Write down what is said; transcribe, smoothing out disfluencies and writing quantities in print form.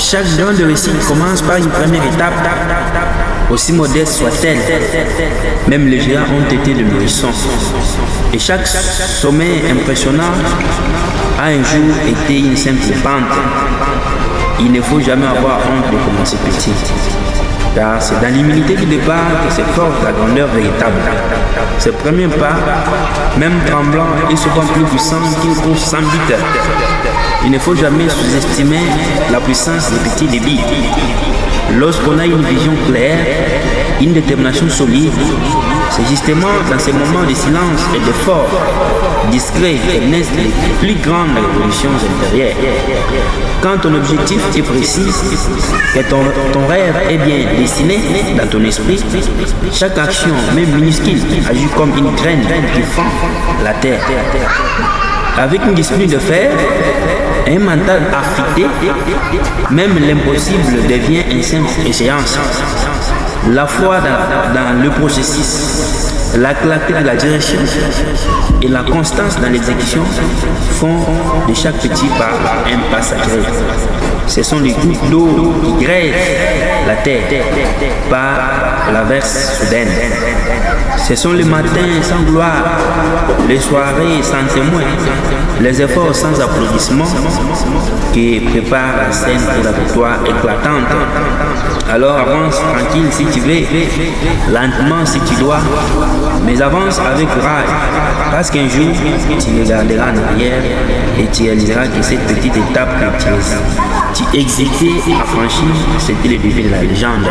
Chaque grande réussite commence par une première étape, aussi modeste soit-elle. Même les géants ont été de nourrissons. Et chaque sommet impressionnant a un jour été une simple pente. Il ne faut jamais avoir honte de commencer petit. Car c'est dans l'humilité du départ que se forge la grandeur véritable. Ce premier pas, même tremblant, est souvent plus puissant qu'une course sans but. Il ne faut jamais sous-estimer la puissance des petits débits. Lorsqu'on a une vision claire, une détermination solide, c'est justement dans ces moments de silence et d'effort discret que naissent les plus grandes révolutions intérieures. Quand ton objectif est précis, que ton rêve est bien dessiné dans ton esprit, chaque action, même minuscule, agit comme une graine qui fend la terre. Avec une discipline de fer, un mental affûté, même l'impossible devient une simple échéance. La foi dans le processus, la clarté de la direction et la constance dans l'exécution font de chaque petit pas un pas sacré. Ce sont les gouttes d'eau qui grèvent la terre par l'averse soudaine. Ce sont les matins sans gloire, les soirées sans témoin, les efforts sans applaudissements qui préparent la scène pour la victoire éclatante. Alors avance tranquille si tu veux, lentement si tu dois, mais avance avec courage, parce qu'un jour tu regarderas en arrière et tu réaliseras que cette petite étape que tu exécutais à franchir, c'était le début de la légende.